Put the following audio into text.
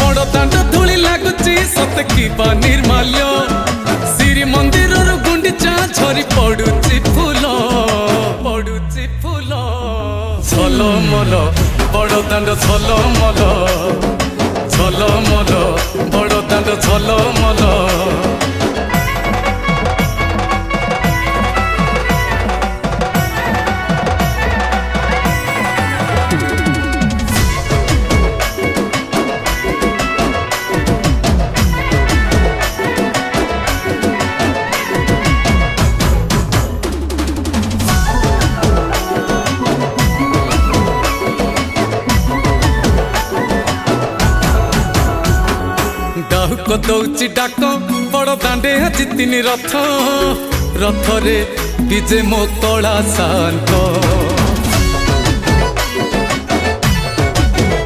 बड़ दांड धूली लगुची सत की निर्माल्य श्री मंदिर गुंडीचा झरी पड़ुची फूल झलमल बड़ दांड झलमल झलमल बड़ दांड झलमल डाहुक दौची डाक बड़ दांडे आज तीन रथ रथरे विजे मो कला शांत।